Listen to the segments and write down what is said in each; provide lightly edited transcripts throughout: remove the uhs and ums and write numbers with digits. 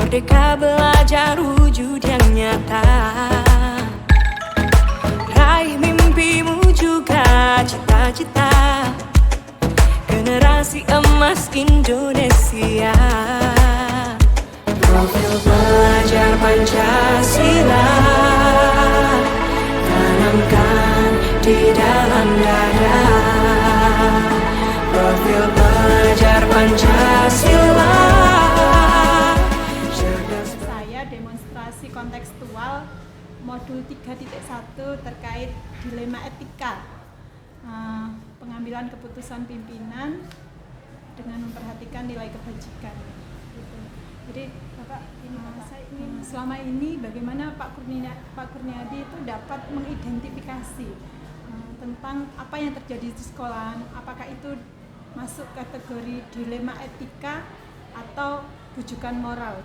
Merdeka belajar wujud yang nyata. Raih mimpimu juga cita-cita. Generasi emas Indonesia. Profil pelajar Pancasila tanamkan di dalam dada. Profil pelajar Pancasila. Saya demonstrasi kontekstual modul 3.1 terkait dilema etika, pengambilan keputusan pimpinan dengan memperhatikan nilai kebajikan. Gitu. Jadi Bapak, saya ingin selama ini bagaimana Pak Kurniadi itu dapat mengidentifikasi tentang apa yang terjadi di sekolah, apakah itu masuk kategori dilema etika atau bujukan moral.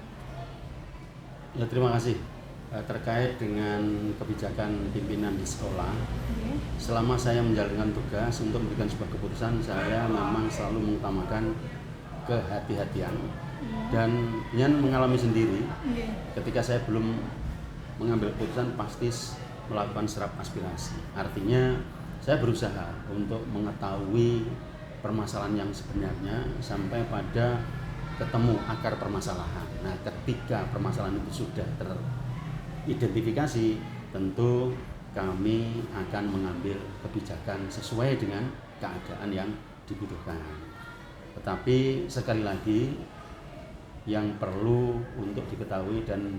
Ya, terima kasih. Terkait dengan kebijakan pimpinan di sekolah, selama saya menjalankan tugas untuk memberikan sebuah keputusan, saya memang selalu mengutamakan kehati-hatian dan yang mengalami sendiri. Ketika saya belum mengambil keputusan, pasti melakukan serap aspirasi. Artinya saya berusaha untuk mengetahui permasalahan yang sebenarnya sampai pada ketemu akar permasalahan. Nah, ketika permasalahan itu sudah teridentifikasi, tentu kami akan mengambil kebijakan sesuai dengan keadaan yang dibutuhkan. Tetapi sekali lagi yang perlu untuk diketahui dan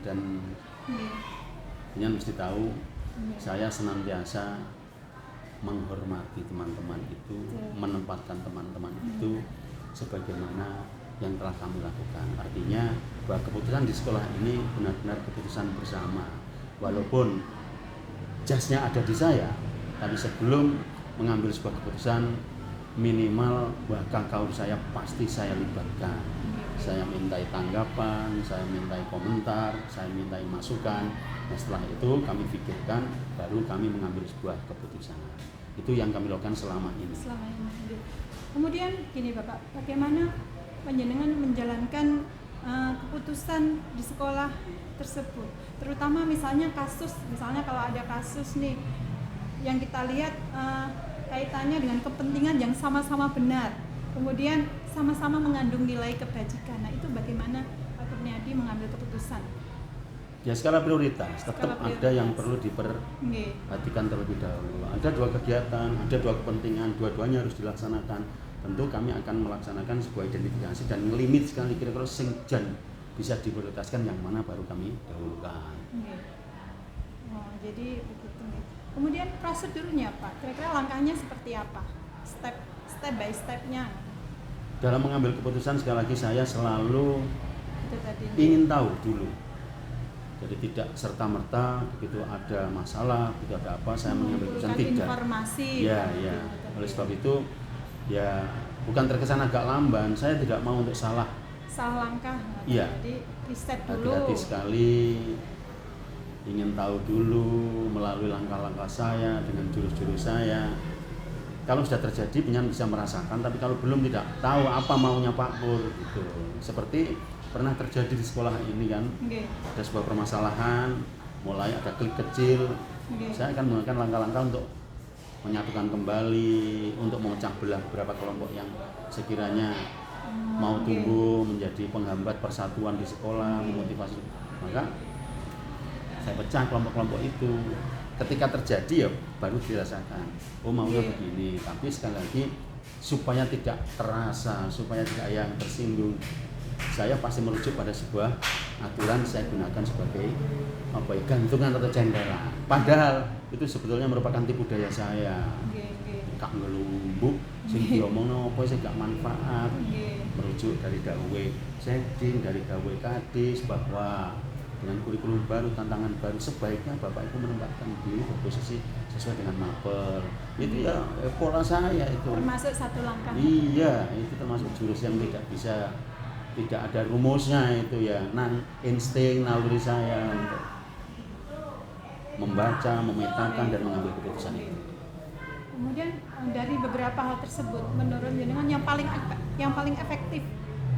kalian mesti tahu, saya senantiasa menghormati teman-teman itu, menempatkan teman-teman itu sebagaimana yang telah kami lakukan. Artinya bahwa keputusan di sekolah ini benar-benar keputusan bersama. Walaupun jasnya ada di saya, tapi sebelum mengambil sebuah keputusan, minimal bahkan kaum saya pasti saya libatkan. Saya mintai tanggapan, saya mintai komentar, saya mintai masukan. Nah, setelah itu kami pikirkan, baru kami mengambil sebuah keputusan. Itu yang kami lakukan selama ini. Kemudian gini Bapak, bagaimana panjenengan menjalankan keputusan di sekolah tersebut? Terutama misalnya kalau ada kasus nih yang kita lihat kaitannya dengan kepentingan yang sama-sama benar, kemudian sama-sama mengandung nilai kebajikan. Nah, itu bagaimana Pak Kurniadi mengambil keputusan? Ya, skala prioritas tetap ada yang perlu diperhatikan terlebih dahulu. Ada dua kegiatan, ada dua kepentingan, dua-duanya harus dilaksanakan. Tentu kami akan melaksanakan sebuah identifikasi dan ngelimit sekali kira-kira sing jan bisa diprioritaskan yang mana baru kami dahulukan. Oh, jadi begitu nih. Kemudian prosedurnya Pak, kira-kira langkahnya seperti apa? Step by stepnya. Dalam mengambil keputusan sekali lagi saya selalu ingin tahu dulu. Jadi tidak serta-merta begitu ada masalah, begitu ada apa saya mengambil keputusan, tidak. Informasi. Ya. Oleh sebab itu ya bukan terkesan agak lamban, saya tidak mau untuk salah langkah. Iya. Jadi riset dulu. Hati-hati sekali, ingin tahu dulu melalui langkah-langkah saya dengan jurus-jurus saya. Kalau sudah terjadi, penyan bisa merasakan, tapi kalau belum tidak tahu apa maunya Pak Pur gitu. Seperti pernah terjadi di sekolah ini kan, ada sebuah permasalahan, mulai ada klik kecil, saya akan menggunakan langkah-langkah untuk menyatukan kembali, untuk memecah belah beberapa kelompok yang sekiranya mau tumbuh menjadi penghambat persatuan di sekolah, memotivasi. Maka saya pecah kelompok-kelompok itu. Ketika terjadi ya baru dirasakan, oh maunya begini. Tapi sekali lagi supaya tidak terasa, supaya tidak yang tersinggung, saya pasti merujuk pada sebuah aturan saya gunakan sebagai gantungan atau jendela. Padahal itu sebetulnya merupakan tipu daya saya. Kak ngelumbuk, sing diomongno apa sing gak manfaat. Merujuk dari dawuhe Sekdin, dari dawuhe Kadis bahwa dengan kurikulum baru, tantangan baru, sebaiknya Bapak Ibu menempatkan diri berposisi sesuai dengan mapel. Itu ya pola saya itu. Termasuk satu langkah. Iya, itu termasuk jurus yang tidak ada rumusnya itu ya, insting naluri saya untuk membaca, memetakan dan mengambil keputusan itu. Kemudian dari beberapa hal tersebut, menurut jenengan yang paling efektif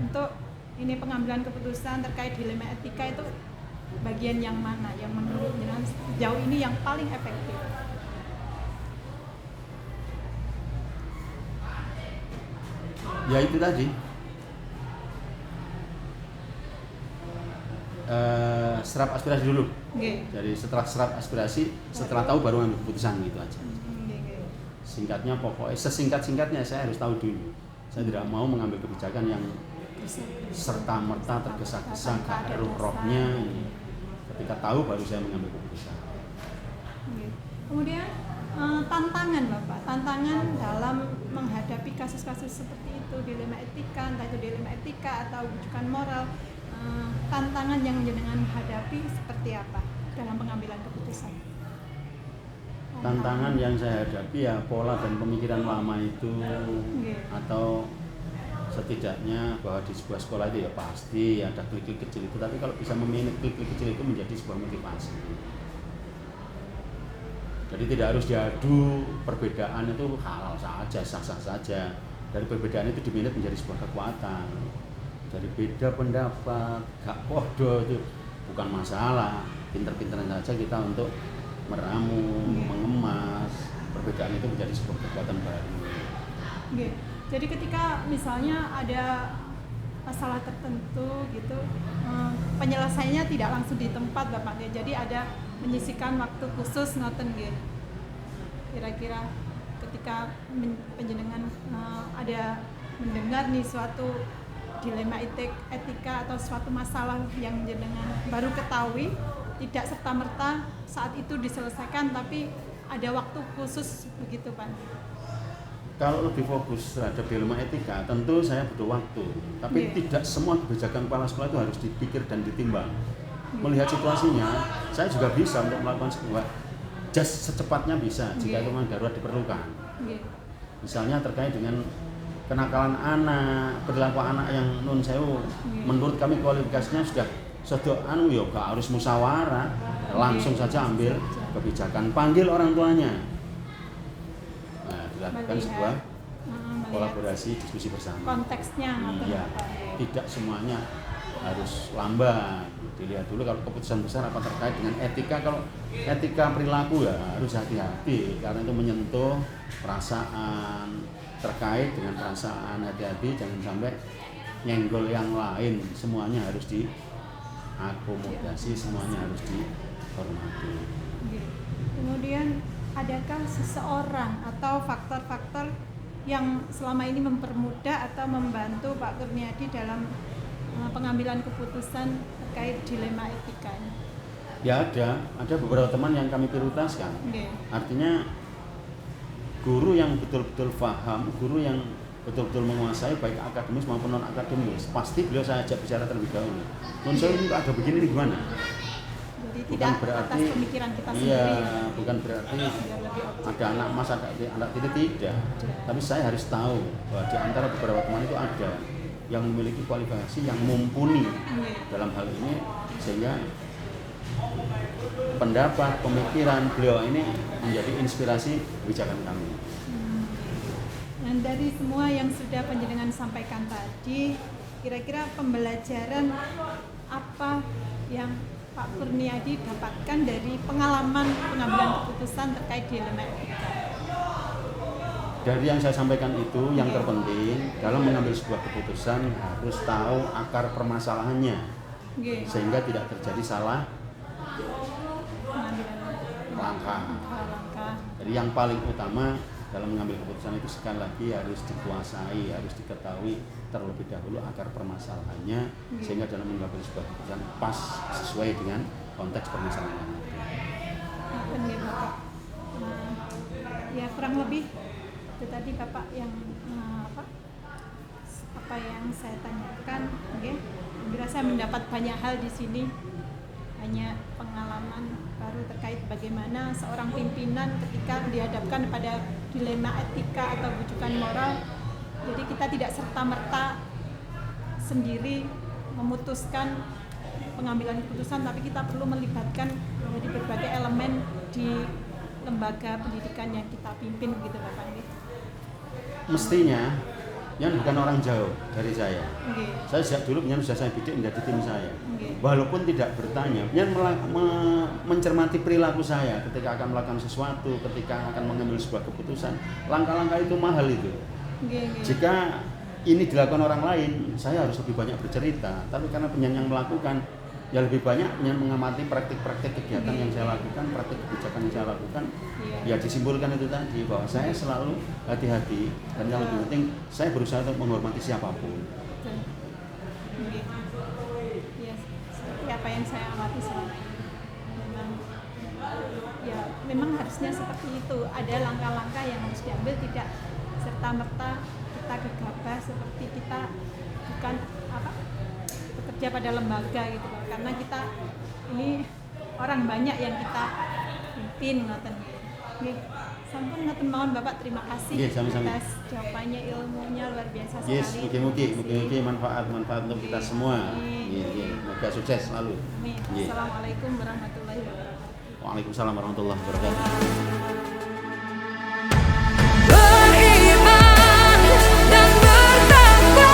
untuk ini pengambilan keputusan terkait dilema etika itu bagian yang mana yang menurut jenengan sejauh ini yang paling efektif? Ya itu tadi, serap aspirasi dulu. Jadi setelah serap aspirasi, setelah tahu baru ambil keputusan, gitu aja. Singkatnya pokoknya sesingkat-singkatnya saya harus tahu dulu. Saya tidak mau mengambil kebijakan yang serta-merta tergesa-gesa, gak ada rohnya. Ketika tahu baru saya mengambil keputusan. Kemudian tantangan Bapak, tantangan dalam menghadapi kasus-kasus seperti itu, dilema etika, entah itu dilema etika atau rujukan moral, tantangan yang jenengan hadapi seperti apa dalam pengambilan keputusan? Tantangan yang saya hadapi ya pola dan pemikiran lama itu, atau setidaknya bahwa di sebuah sekolah itu ya pasti ada klik-klik kecil itu, tapi kalau bisa memanage klik-klik kecil itu menjadi sebuah motivasi. Jadi tidak harus diadu, perbedaan itu halal saja, sah-sah saja. Dari perbedaan itu dimanage menjadi sebuah kekuatan. Dari beda pendapat, gak podo itu bukan masalah. Pinter-pinteran saja kita untuk meramu, mengemas perbedaan itu menjadi sebuah kekuatan baru. Jadi ketika misalnya ada masalah tertentu gitu, penyelesaiannya tidak langsung di tempat Bapak ya. Jadi ada menyisihkan waktu khusus ngoten nggih. Kira-kira ketika penjenengan ada mendengar nih suatu dilema etika atau suatu masalah yang jenengan baru ketahui, tidak serta-merta saat itu diselesaikan, tapi ada waktu khusus begitu Pak. Kalau lebih fokus terhadap dilema etika, tentu saya butuh waktu. Tapi tidak semua kebijakan kepala sekolah itu harus dipikir dan ditimbang. Melihat situasinya, saya juga bisa untuk melakukan sebuah just secepatnya bisa jika itu memang darurat diperlukan. Misalnya terkait dengan kenakalan anak, perilaku anak yang nun sewu, menurut kami kualifikasinya sudah ya gak harus musyawarah, langsung saja ambil kebijakan, panggil orang tuanya. Nah, dilakukan sebuah kolaborasi, diskusi bersama. Konteksnya iya, tidak semuanya harus lambat. Dilihat dulu kalau keputusan besar apa terkait dengan etika. Kalau etika perilaku ya harus hati-hati karena itu menyentuh perasaan, terkait dengan perasaan, hati-hati jangan sampai nyenggol yang lain. Semuanya harus diakomodasi, semuanya harus dihormati. Kemudian adakah seseorang atau faktor-faktor yang selama ini mempermudah atau membantu Pak Kurniadi dalam pengambilan keputusan terkait dilema etika ini? Ya ada beberapa teman yang kami prioritaskan. Artinya guru yang betul-betul paham, guru yang betul-betul menguasai baik akademis maupun non akademis, pasti beliau saya ajak bicara terlebih dahulu. Menurut saya ini ada begini nih gimana? Jadi bukan tidak berarti atas pemikiran kita sendiri. Iya, bukan berarti ada anak mas, ada anak tidak. Tapi saya harus tahu bahwa di antara beberapa teman itu ada yang memiliki kualifikasi yang mumpuni dalam hal ini, sehingga pendapat, pemikiran beliau ini menjadi inspirasi kebijakan kami. Dan dari semua yang sudah penjenengan sampaikan tadi, kira-kira pembelajaran apa yang Pak Kurniadi dapatkan dari pengalaman pengambilan keputusan terkait dilema etika? Dari yang saya sampaikan itu, yang terpenting dalam mengambil sebuah keputusan harus tahu akar permasalahannya, sehingga tidak terjadi salah langkah. Jadi yang paling utama dalam mengambil keputusan itu sekali lagi harus dikuasai, harus diketahui terlebih dahulu akar permasalahannya, sehingga dalam mengambil sebuah keputusan pas sesuai dengan konteks permasalahan. Ya kurang lebih itu tadi Bapak yang apa yang saya tanyakan, kira saya mendapat banyak hal di sini, banyak pengalaman baru terkait bagaimana seorang pimpinan ketika dihadapkan pada dilema etika atau rujukan moral. Jadi kita tidak serta-merta sendiri memutuskan pengambilan keputusan, tapi kita perlu melibatkan dari berbagai elemen di lembaga pendidikan yang kita pimpin, begitu Bapak. Mestinya Yang bukan orang jauh dari saya. Nggih. Saya sejak dulu Nyan sudah saya bidik menjadi tim saya. Nggih. Walaupun tidak bertanya, Nyan mencermati perilaku saya ketika akan melakukan sesuatu, ketika akan mengambil sebuah keputusan. Langkah-langkah itu mahal itu. Nggih, nggih. Jika ini dilakukan orang lain, saya harus lebih banyak bercerita. Tapi karena penyanyi yang melakukan, ya lebih banyak yang mengamati praktik-praktik kegiatan yang saya lakukan, praktik kebijakan yang saya lakukan. Iya. Ya disimpulkan itu tadi bahwa saya selalu hati-hati dan yang lebih penting saya berusaha untuk menghormati siapapun. Betul. Nggih. Iya, seperti apa yang saya amati selama ini. Memang harusnya seperti itu. Ada langkah-langkah yang harus diambil, tidak serta-merta kita gegabah seperti kita bukan bekerja pada lembaga gitu loh. Karena kita ini orang banyak yang kita pimpin ngoten. Nggih. Sampun ngoten mawon Bapak, terima kasih Nggih, sami-sami. atas jawabannya, ilmunya luar biasa sekali. Yes, mugi-mugi manfaat untuk kita semua. Nggih, semoga sukses selalu. Amin. Nggih. Assalamualaikum warahmatullahi wabarakatuh. Waalaikumsalam warahmatullahi wabarakatuh. Beriman dan bertakwa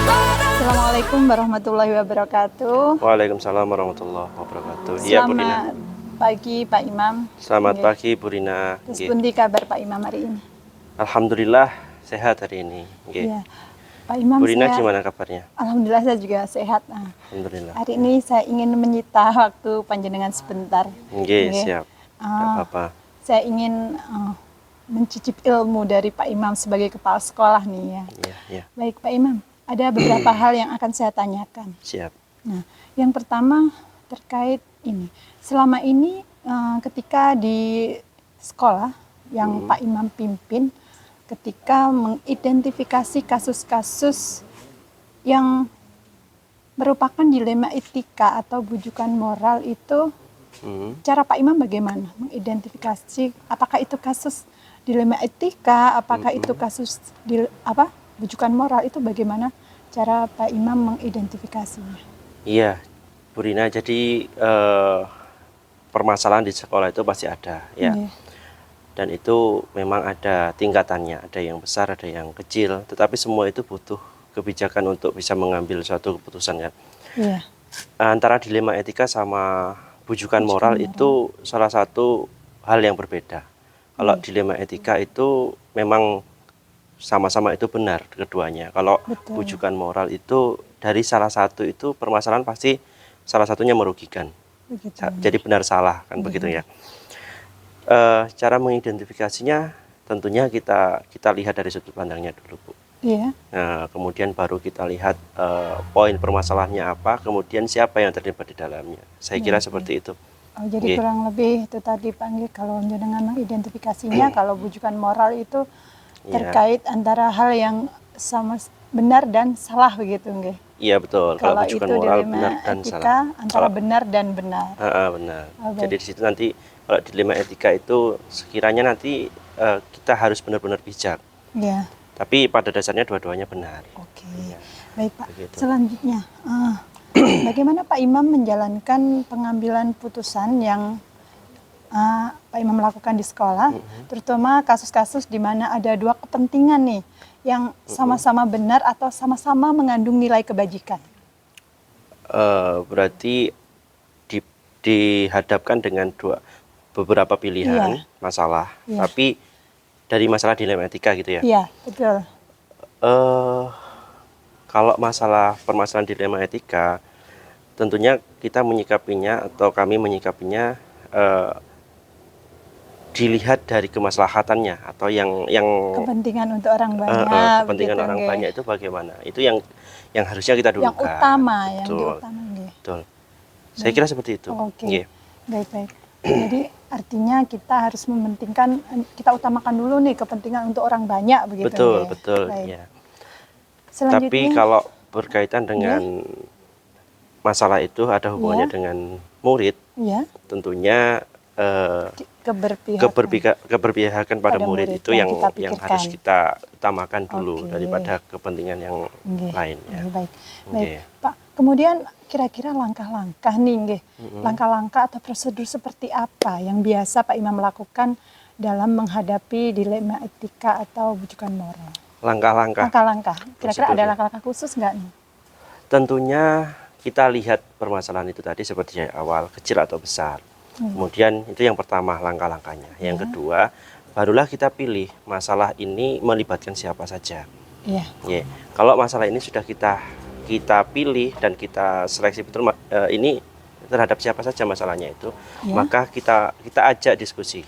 pada Assalamualaikum warahmatullahi wabarakatuh. Waalaikumsalam warahmatullahi wabarakatuh. Iya, Bu Rina. Selamat pagi Pak Imam. Selamat Nggih. pagi Bu Rina. Terus Nggih. pundi kabar Pak Imam hari ini? Alhamdulillah sehat hari ini. Nggih. Iya. Pak Imam, Bu Rina saya, gimana kabarnya? Alhamdulillah saya juga sehat. Nah, Alhamdulillah. hari ini saya ingin menyita waktu panjenengan sebentar. Nggih, Nggih. siap. Ah, Enggak apa-apa. Saya ingin mencicip ilmu dari Pak Imam sebagai kepala sekolah nih ya. Iya, iya. Baik Pak Imam, ada beberapa hal yang akan saya tanyakan. Siap. Nah, yang pertama terkait ini. Selama ini ketika di sekolah yang Pak Imam pimpin, ketika mengidentifikasi kasus-kasus yang merupakan dilema etika atau bujukan moral itu, cara Pak Imam bagaimana mengidentifikasi apakah itu kasus dilema etika, apakah itu kasus bujukan moral, itu bagaimana cara Pak Imam mengidentifikasinya? Iya, Bu Rina. Jadi permasalahan di sekolah itu pasti ada, ya. Nggih. Dan itu memang ada tingkatannya, ada yang besar, ada yang kecil. Tetapi semua itu butuh kebijakan untuk bisa mengambil suatu keputusan, kan. Iya. Antara dilema etika sama bujukan moral itu salah satu hal yang berbeda. Kalau dilema etika itu memang sama-sama itu benar keduanya. Kalau Betul. bujukan moral itu dari salah satu itu permasalahan pasti salah satunya merugikan. Begitu. Jadi benar salah kan begitu ya. Cara mengidentifikasinya tentunya kita lihat dari sudut pandangnya dulu, Bu. Iya. Nah, kemudian baru kita lihat poin permasalahannya apa, kemudian siapa yang terlibat di dalamnya. Saya kira seperti itu. Oh, jadi Nggih. kurang lebih itu tadi Pak Nggih, kalau dengan mengidentifikasinya kalau bujukan moral itu Iya. terkait antara hal yang sama benar dan salah begitu nggih. Iya betul. Kalau bujukan itu moral dilema benar dan etika salah. antara benar dan benar. Benar. Oh, baik. Jadi di situ nanti kalau dilema etika itu sekiranya nanti kita harus benar-benar bijak. Iya. Tapi pada dasarnya dua-duanya benar. Oke. Baik Pak. Begitu. Selanjutnya, bagaimana Pak Imam menjalankan pengambilan putusan yang Pak Imam lakukan di sekolah, terutama kasus-kasus di mana ada dua kepentingan nih yang sama-sama benar atau sama-sama mengandung nilai kebajikan? Berarti dihadapkan dengan beberapa pilihan Iya. masalah, Iya. tapi dari masalah dilema etika gitu ya. Iya, betul. Kalau masalah permasalahan dilema etika, tentunya kita menyikapinya atau kami menyikapinya dilihat dari kemaslahatannya atau yang Kepentingan untuk orang banyak. kepentingan begitu, orang nggih. banyak itu bagaimana? Itu yang harusnya kita dulukan. Yang utama, yang Betul. diutama, nggih. Betul. Saya kira seperti itu. Oke. Nggih. Baik-baik. Jadi artinya kita harus mementingkan, kita utamakan dulu nih kepentingan untuk orang banyak begitu. Betul, nggih. betul. Baik. Ya. Selanjutnya, Tapi kalau berkaitan dengan masalah itu ada hubungannya Iya. dengan murid, ya, tentunya keberpihakan pada murid itu yang kita pikirkan. harus kita utamakan dulu Oke. daripada kepentingan yang Nggih. lain. Ya. Nggih, baik. Nggih. Baik, Pak. Kemudian kira-kira langkah-langkah nih, nggih. Langkah-langkah atau prosedur seperti apa yang biasa Pak Imam lakukan dalam menghadapi dilema etika atau bujukan moral? langkah-langkah. Langkah-langkah. Kira-kira ada Prosedurnya. langkah-langkah khusus nggak nih? Tentunya kita lihat permasalahan itu tadi seperti yang awal, kecil atau besar. Kemudian itu yang pertama langkah-langkahnya. Yang kedua, barulah kita pilih masalah ini melibatkan siapa saja. Iya. Ya, kalau masalah ini sudah kita pilih dan kita seleksi betul ini terhadap siapa saja masalahnya itu, Ya. maka kita ajak diskusi.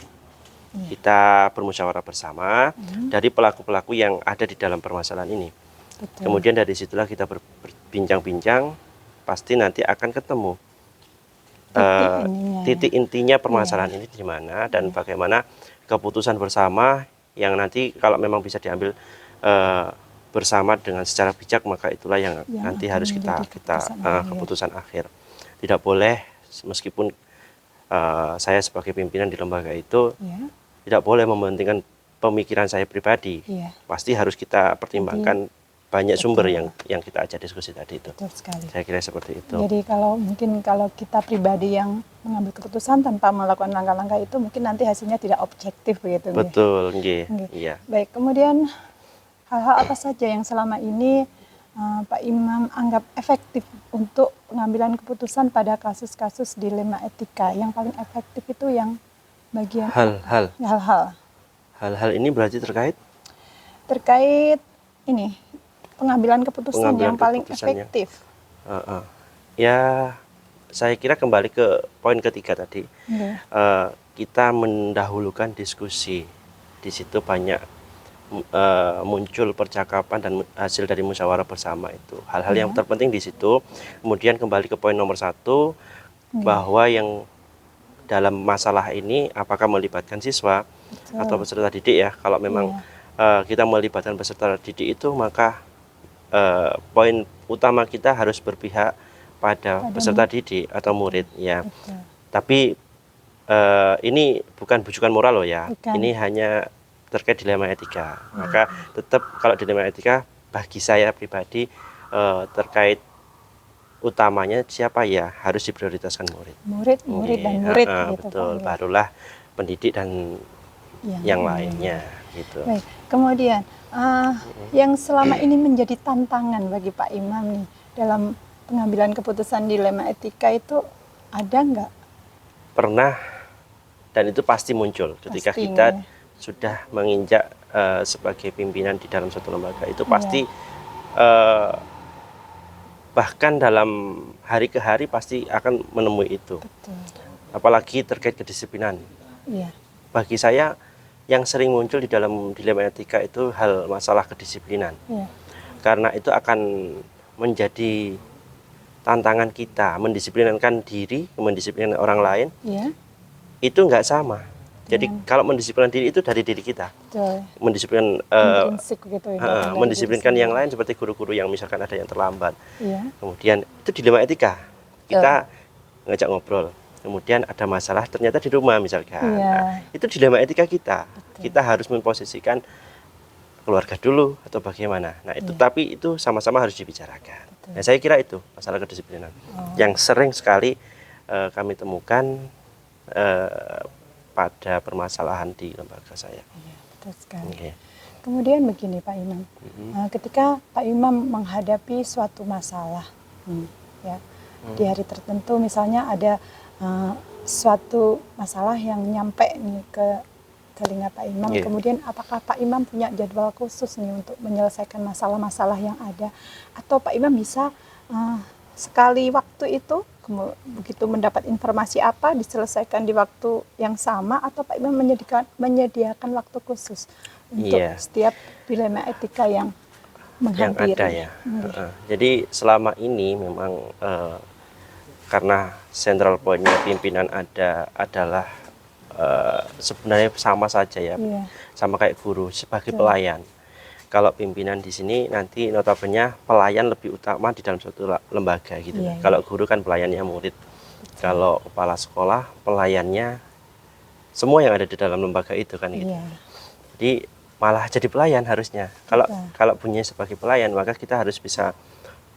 Kita bermusyawarah bersama dari pelaku-pelaku yang ada di dalam permasalahan ini. Betul. Kemudian dari situlah kita berbincang-bincang, pasti nanti akan ketemu titik intinya permasalahan ini di mana dan bagaimana keputusan bersama yang nanti kalau memang bisa diambil bersama dengan secara bijak, maka itulah yang nanti akan harus kita menjadi keputusan akhir. Tidak boleh meskipun saya sebagai pimpinan di lembaga itu Ya. tidak boleh mementingkan pemikiran saya pribadi. Iya. Pasti harus kita pertimbangkan banyak sumber yang kita ajak diskusi tadi itu. Betul sekali. Saya kira seperti itu. Jadi kalau kita pribadi yang mengambil keputusan tanpa melakukan langkah-langkah itu, mungkin nanti hasilnya tidak objektif begitu. nggih? Betul, nggih. Nggih. Iya. Baik, kemudian hal-hal apa saja yang selama ini Pak Imam anggap efektif untuk pengambilan keputusan pada kasus-kasus dilema etika? Yang paling efektif itu yang bagian Hal-hal ini berarti terkait ini pengambilan keputusan yang paling keputusan yang- efektif. Ya, saya kira kembali ke poin ketiga tadi. Nggih. Kita mendahulukan diskusi. Di situ banyak muncul percakapan dan hasil dari musyawarah bersama itu. Hal-hal yang terpenting di situ. Kemudian kembali ke poin nomor 1 bahwa yang dalam masalah ini apakah melibatkan siswa atau peserta didik ya. Kalau memang kita melibatkan peserta didik itu, maka poin utama kita harus berpihak pada peserta didik atau murid ya. Betul. Tapi ini bukan bujukan moral loh ya. Bukan. Ini hanya terkait dilema etika. Maka tetap kalau dilema etika bagi saya pribadi terkait utamanya siapa ya, harus diprioritaskan murid. Murid dan murid gitu, betul. Pak. Barulah pendidik dan yang lainnya gitu. Baik. Kemudian yang selama ini menjadi tantangan bagi Pak Imam nih dalam pengambilan keputusan dilema etika itu ada nggak? Pernah, dan itu pasti muncul ketika kita sudah menginjak sebagai pimpinan di dalam suatu lembaga itu pasti bahkan dalam hari ke hari pasti akan menemui itu. Betul. Apalagi terkait kedisiplinan. Iya. Bagi saya yang sering muncul di dalam dilema etika itu hal masalah kedisiplinan. Iya. Karena itu akan menjadi tantangan kita mendisiplinkan diri, mendisiplinkan orang lain. Iya. Itu nggak sama. Jadi kalau mendisiplinkan diri itu dari diri kita. Betul. Mendisiplinkan Intrinsik gitu ya. mendisiplinkan yang lain seperti guru-guru yang misalkan ada yang terlambat. Iya. Kemudian itu dilema etika. Kita ngajak ngobrol. Kemudian ada masalah ternyata di rumah misalkan. Iya. Nah, itu dilema etika kita. Kita harus memposisikan keluarga dulu atau bagaimana. Nah, itu tapi itu sama-sama harus dibicarakan. Nah, saya kira itu masalah kedisiplinan. Yang sering sekali kami temukan pada permasalahan di lembaga saya. Iya, betul sekali. Okay. Kemudian begini Pak Imam, ketika Pak Imam menghadapi suatu masalah, ya di hari tertentu misalnya ada suatu masalah yang nyampe nih ke telinga Pak Imam, kemudian apakah Pak Imam punya jadwal khusus nih untuk menyelesaikan masalah-masalah yang ada, atau Pak Imam bisa sekali waktu itu begitu mendapat informasi apa diselesaikan di waktu yang sama, atau Pak Imam menyediakan waktu khusus untuk setiap dilema etika yang menghampiri. Yang ada ya. Jadi selama ini memang karena central pointnya pimpinan adalah sebenarnya sama saja ya, sama kayak guru sebagai pelayan. Kalau pimpinan di sini nanti notabene pelayan lebih utama di dalam suatu lembaga gitu. Kalau guru kan pelayannya murid. Kalau kepala sekolah pelayannya semua yang ada di dalam lembaga itu kan gitu. Jadi malah jadi pelayan harusnya. Kalau punya sebagai pelayan, maka kita harus bisa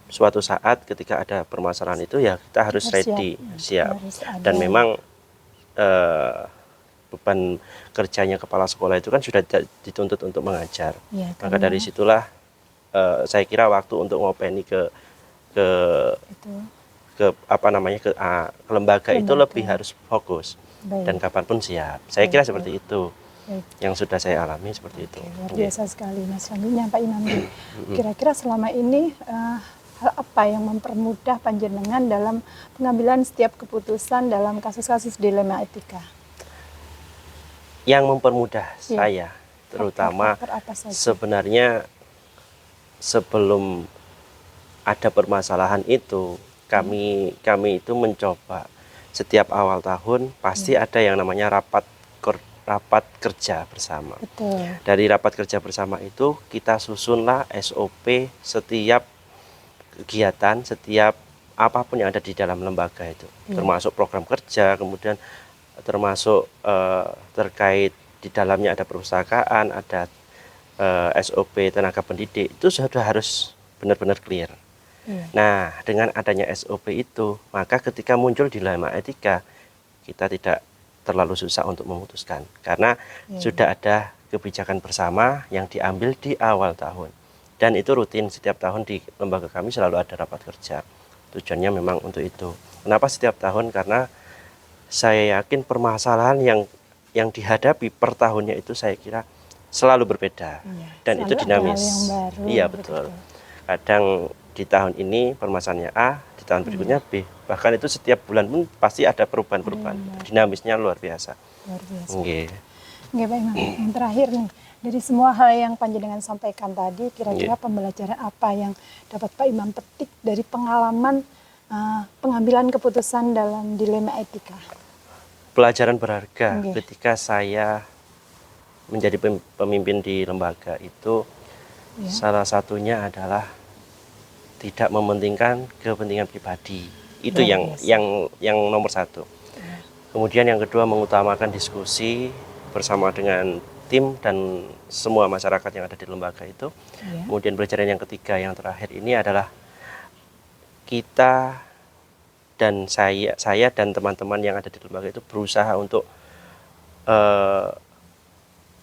suatu saat ketika ada permasalahan itu ya kita harus ready, siap. Dan memang beban kerjanya kepala sekolah itu kan sudah dituntut untuk mengajar. Ya, Maka dari situlah saya kira waktu untuk ngopeni ke itu. apa namanya ke lembaga itu Lembaga. lebih harus fokus Baik. dan kapanpun siap. Saya kira seperti itu Baik. yang sudah saya alami seperti itu. Luar biasa sekali. Nah, selanjutnya Pak Imam, kira-kira selama ini hal apa yang mempermudah panjenengan dalam pengambilan setiap keputusan dalam kasus-kasus dilema etika? Yang mempermudah saya terutama Faktor apa saja? sebenarnya sebelum ada permasalahan itu kami itu mencoba setiap awal tahun pasti ada yang namanya rapat kerja bersama. Betul. Dari rapat kerja bersama itu kita susunlah SOP setiap kegiatan, setiap apapun yang ada di dalam lembaga itu, termasuk program kerja, kemudian termasuk terkait di dalamnya ada perpustakaan, ada SOP tenaga pendidik, itu sudah harus benar-benar clear. Nah, dengan adanya SOP itu, maka ketika muncul dilema etika, kita tidak terlalu susah untuk memutuskan karena sudah ada kebijakan bersama yang diambil di awal tahun. Dan itu rutin setiap tahun di lembaga kami selalu ada rapat kerja. Tujuannya memang untuk itu. Kenapa setiap tahun? Karena saya yakin permasalahan yang dihadapi per tahunnya itu saya kira selalu berbeda dan itu dinamis. Iya betul. Kadang di tahun ini permasalahannya A, di tahun berikutnya B. Bahkan itu setiap bulan pun pasti ada perubahan-perubahan. Dinamisnya luar biasa. Luar biasa. Nggih. Nggih, Pak Imam. Yang terakhir nih, dari semua hal yang panjenengan sampaikan tadi, kira-kira pembelajaran apa yang dapat Pak Imam petik dari pengalaman pengambilan keputusan dalam dilema etika? Pelajaran berharga ketika saya menjadi pemimpin di lembaga itu salah satunya adalah tidak mementingkan kepentingan pribadi. Itu yang nomor satu. Kemudian yang kedua mengutamakan diskusi bersama dengan tim dan semua masyarakat yang ada di lembaga itu. Kemudian pelajaran yang ketiga yang terakhir ini adalah kita dan saya dan teman-teman yang ada di lembaga itu berusaha untuk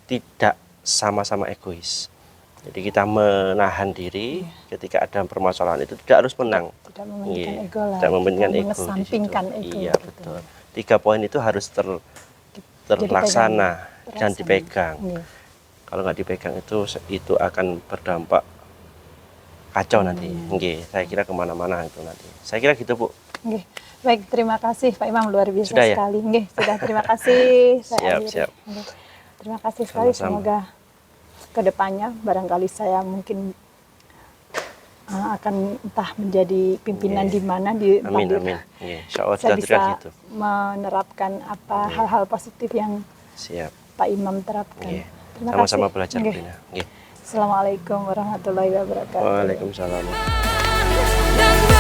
tidak sama-sama egois. Jadi kita menahan diri ketika ada permasalahan itu tidak harus menang. Tidak mementingkan ego lah. Tidak mementingkan ego. Mengesampingkan ego. Iya betul. 3 poin itu harus terlaksana dan dipegang. Kalau nggak dipegang itu akan berdampak kacau nanti. Nggih, saya kira kemana-mana itu nanti. Saya kira gitu Bu. Nggih. Baik, terima kasih Pak Imam, luar biasa Sudah, ya? sekali. Nggih, sudah. Terima kasih. Siap. Nggih. Terima kasih sekali. Sama-sama. Semoga kedepannya barangkali saya mungkin akan entah menjadi pimpinan di mana di Amin. Tambir. Insya Allah Saya sudah bisa gitu. menerapkan apa hal-hal positif yang Siap. Pak Imam terapkan. Terima Sama-sama kasih. belajar Nggih. Bina. Nggih. Assalamualaikum warahmatullahi wabarakatuh. Waalaikumsalam. dan